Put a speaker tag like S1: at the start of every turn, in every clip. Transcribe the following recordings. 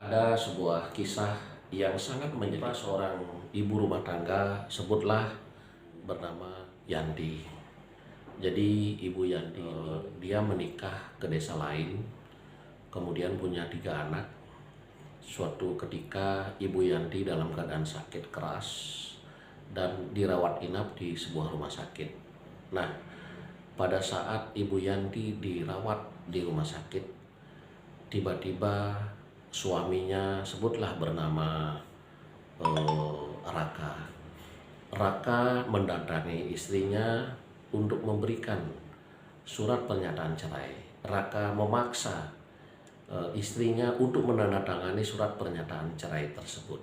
S1: Ada sebuah kisah yang sangat menyedihkan seorang ibu rumah tangga, sebutlah bernama Yanti. Jadi ibu Yanti ini dia menikah ke desa lain, kemudian punya 3 anak. Suatu ketika ibu Yanti dalam keadaan sakit keras dan dirawat inap di sebuah rumah sakit. Nah, pada saat ibu Yanti dirawat di rumah sakit, tiba-tiba suaminya, sebutlah bernama Raka. Raka mendatangi istrinya untuk memberikan surat pernyataan cerai. Raka memaksa istrinya untuk menandatangani surat pernyataan cerai tersebut.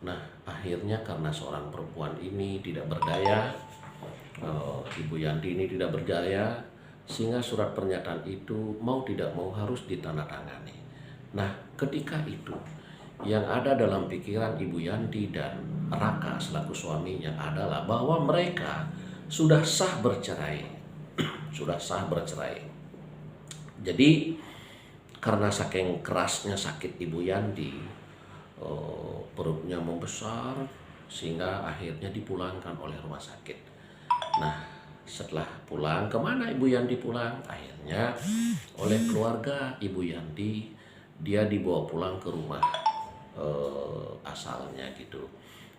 S1: Nah, akhirnya karena seorang perempuan ini tidak berdaya, Ibu Yanti ini tidak berdaya, sehingga surat pernyataan itu mau tidak mau harus ditandatangani. Nah, ketika itu yang ada dalam pikiran Ibu Yanti dan Raka selaku suaminya adalah bahwa mereka sudah sah bercerai. Sudah sah bercerai. Jadi karena saking kerasnya sakit Ibu Yanti, perutnya membesar sehingga akhirnya dipulangkan oleh rumah sakit. Nah, setelah pulang, kemana Ibu Yanti pulang? Akhirnya oleh keluarga Ibu Yanti, dia dibawa pulang ke rumah asalnya gitu.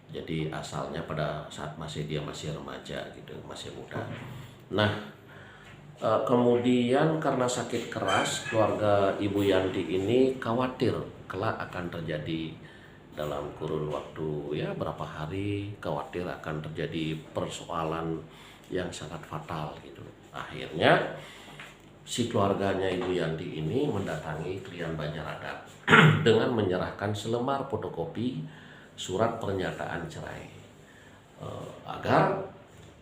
S1: Jadi asalnya pada saat dia masih remaja gitu, masih muda. Nah, kemudian karena sakit keras, keluarga Ibu Yanti ini khawatir kelak akan terjadi dalam kurun waktu ya berapa hari, khawatir akan terjadi persoalan yang sangat fatal gitu. Akhirnya si keluarganya Ibu Yanti ini mendatangi klien Banjarada dengan menyerahkan selembar fotokopi surat pernyataan cerai agar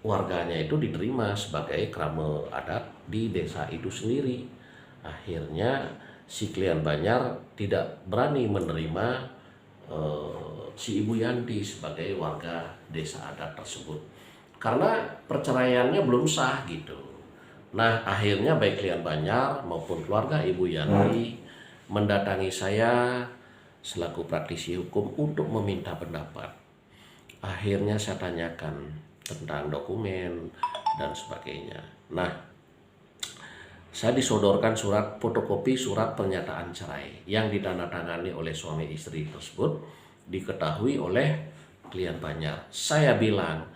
S1: warganya itu diterima sebagai krama adat di desa itu sendiri. Akhirnya si klien Banjar tidak berani menerima si Ibu Yanti sebagai warga desa adat tersebut karena perceraiannya belum sah gitu. Nah, akhirnya baik klien Banjar maupun keluarga Ibu Yanti mendatangi saya selaku praktisi hukum untuk meminta pendapat. Akhirnya saya tanyakan tentang dokumen dan sebagainya. Nah, saya disodorkan fotokopi surat pernyataan cerai yang ditandatangani oleh suami istri tersebut, diketahui oleh klien Banjar. Saya bilang,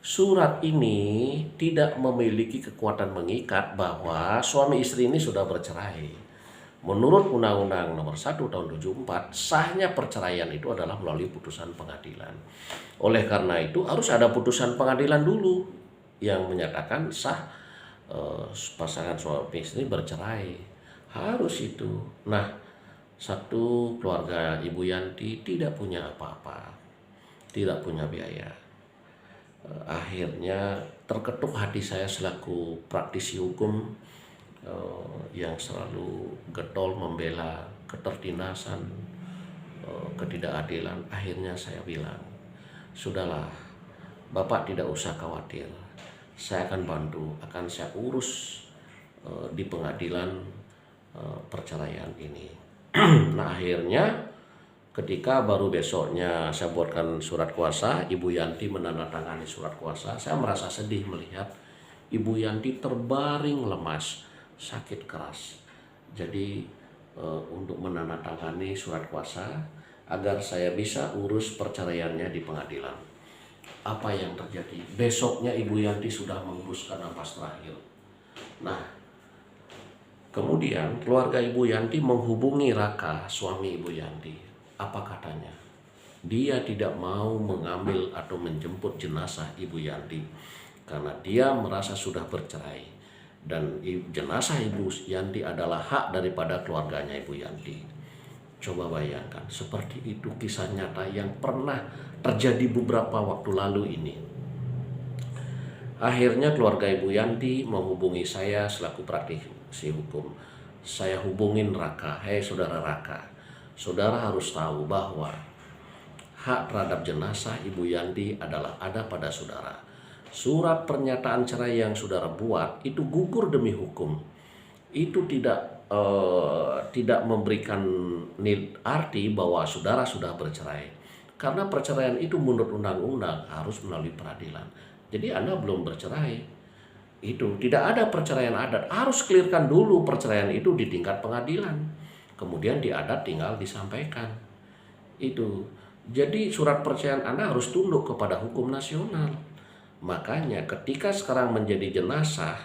S1: surat ini tidak memiliki kekuatan mengikat bahwa suami istri ini sudah bercerai. Menurut Undang-Undang Nomor 1 Tahun 74, sahnya perceraian itu adalah melalui putusan pengadilan. Oleh karena itu harus ada putusan pengadilan dulu yang menyatakan sah pasangan suami istri bercerai. Harus itu. Nah, satu keluarga Ibu Yanti tidak punya apa-apa, tidak punya biaya. Akhirnya terketuk hati saya selaku praktisi hukum yang selalu getol membela ketertindasan, ketidakadilan. Akhirnya saya bilang, sudahlah, Bapak tidak usah khawatir, saya akan bantu, akan saya urus di pengadilan perceraian ini. Nah, akhirnya ketika baru besoknya saya buatkan surat kuasa, Ibu Yanti menandatangani surat kuasa. Saya merasa sedih melihat Ibu Yanti terbaring lemas, sakit keras. Jadi untuk menandatangani surat kuasa agar saya bisa urus perceraiannya di pengadilan. Apa yang terjadi? Besoknya Ibu Yanti sudah menghembuskan napas terakhir. Nah, kemudian keluarga Ibu Yanti menghubungi Raka, suami Ibu Yanti. Apa katanya? Dia tidak mau mengambil atau menjemput jenazah Ibu Yanti karena dia merasa sudah bercerai. Dan jenazah Ibu Yanti adalah hak daripada keluarganya Ibu Yanti. Coba bayangkan, seperti itu kisah nyata yang pernah terjadi beberapa waktu lalu ini. Akhirnya keluarga Ibu Yanti menghubungi saya selaku praktisi hukum. Saya hubungin Raka, hei saudara Raka, saudara harus tahu bahwa hak terhadap jenazah Ibu Yanti adalah ada pada saudara. Surat pernyataan cerai yang saudara buat itu gugur demi hukum. Itu tidak tidak memberikan arti bahwa saudara sudah bercerai. Karena perceraian itu menurut undang-undang harus melalui peradilan. Jadi Anda belum bercerai. Itu tidak ada perceraian adat. Harus clearkan dulu perceraian itu di tingkat pengadilan. Kemudian di adat tinggal disampaikan. Itu. Jadi surat perceraian Anda harus tunduk kepada hukum nasional. Makanya ketika sekarang menjadi jenazah,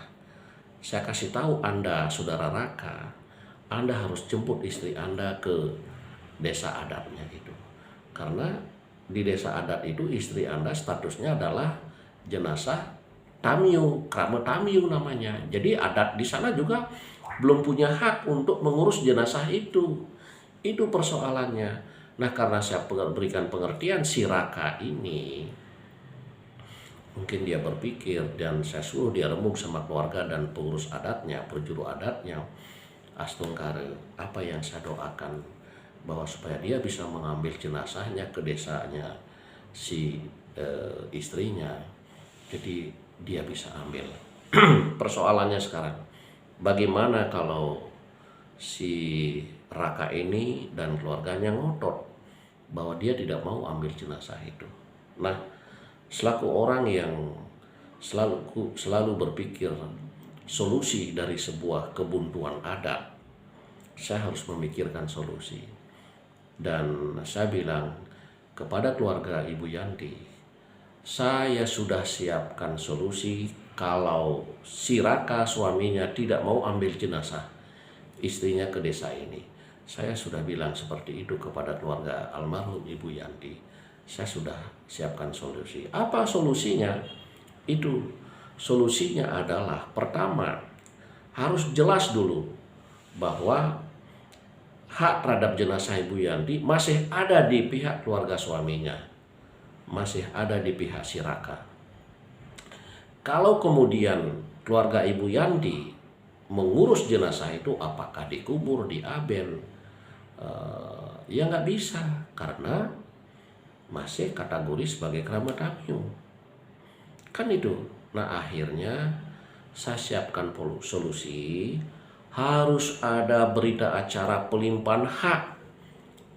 S1: saya kasih tahu Anda, saudara Raka, Anda harus jemput istri Anda ke desa adatnya itu. Karena di desa adat itu istri Anda statusnya adalah jenazah tamyu, krama tamyu namanya. Jadi adat di sana juga belum punya hak untuk mengurus jenazah itu. Itu persoalannya. Nah, karena saya berikan pengertian si Raka ini, mungkin dia berpikir dan saya suruh dia remuk sama keluarga dan pengurus adatnya, penjuru adatnya, Astungkare, apa yang saya doakan bahwa supaya dia bisa mengambil jenazahnya ke desanya si istrinya, jadi dia bisa ambil. Persoalannya sekarang, bagaimana kalau si Raka ini dan keluarganya ngotot bahwa dia tidak mau ambil jenazah itu. Nah, selaku orang yang selalu berpikir solusi dari sebuah kebuntuan adat, saya harus memikirkan solusi. Dan saya bilang kepada keluarga Ibu Yanti, saya sudah siapkan solusi kalau si Raka suaminya tidak mau ambil jenazah istrinya ke desa ini. Saya sudah bilang seperti itu kepada keluarga almarhum Ibu Yanti. Saya sudah siapkan solusi. Apa solusinya? Itu solusinya adalah pertama, harus jelas dulu bahwa hak terhadap jenazah Ibu Yanti masih ada di pihak keluarga suaminya, masih ada di pihak si Raka. Kalau kemudian keluarga Ibu Yanti mengurus jenazah itu, apakah dikubur, diaben, ya nggak bisa, karena masih kategori sebagai kerabat tamyu. Kan itu. Nah, akhirnya saya siapkan solusi, harus ada berita acara pelimpahan hak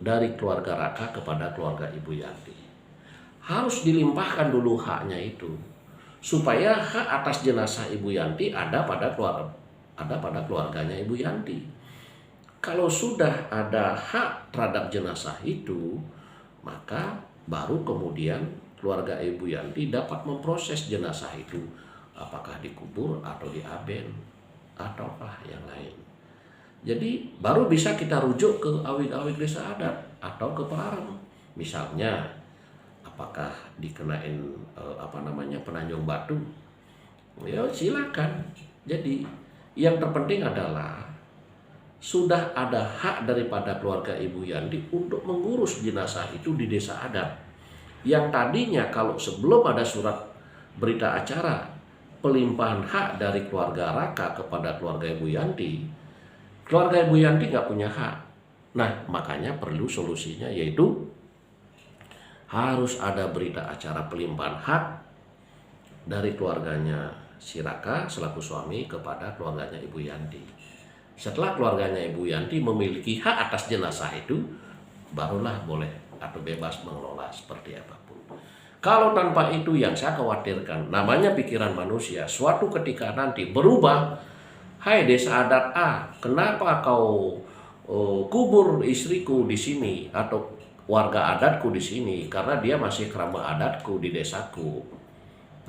S1: dari keluarga Raka kepada keluarga Ibu Yanti. Harus dilimpahkan dulu haknya itu, supaya hak atas jenazah Ibu Yanti ada pada keluarganya Ibu Yanti. Kalau sudah ada hak terhadap jenazah itu, maka baru kemudian keluarga Ibu Yanti dapat memproses jenazah itu, apakah dikubur atau diaben ataukah yang lain. Jadi baru bisa kita rujuk ke awik-awik desa adat atau ke Parang. Misalnya apakah dikenain penanjung batu, ya silakan. Jadi yang terpenting adalah sudah ada hak daripada keluarga Ibu Yanti untuk mengurus jenazah itu di desa adat. Yang tadinya kalau sebelum ada surat berita acara pelimpahan hak dari keluarga Raka kepada keluarga Ibu Yanti, keluarga Ibu Yanti nggak punya hak. Nah, makanya perlu solusinya, yaitu harus ada berita acara pelimpahan hak dari keluarganya si Raka selaku suami kepada keluarganya Ibu Yanti. Setelah keluarganya Ibu Yanti memiliki hak atas jenazah itu, barulah boleh atau bebas mengelola seperti apapun. Kalau tanpa itu, yang saya khawatirkan, namanya pikiran manusia, suatu ketika nanti berubah. Hai desa adat A, kenapa kau kubur istriku di sini atau warga adatku di sini? Karena dia masih kerabat adatku di desaku.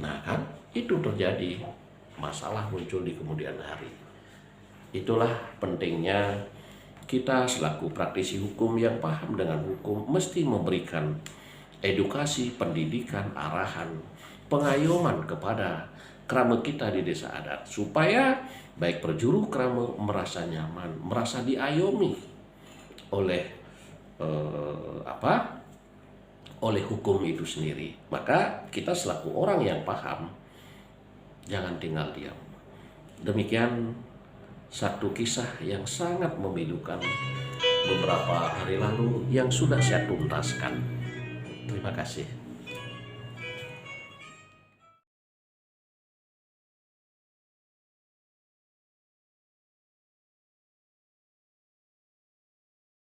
S1: Nah kan, itu terjadi, masalah muncul di kemudian hari. Itulah pentingnya kita selaku praktisi hukum yang paham dengan hukum mesti memberikan edukasi, pendidikan, arahan, pengayoman kepada krama kita di desa adat, supaya baik perjuru krama merasa nyaman, merasa diayomi oleh oleh hukum itu sendiri. Maka kita selaku orang yang paham jangan tinggal diam. Demikian satu kisah yang sangat memilukan beberapa hari lalu yang sudah saya tuntaskan. Terima kasih.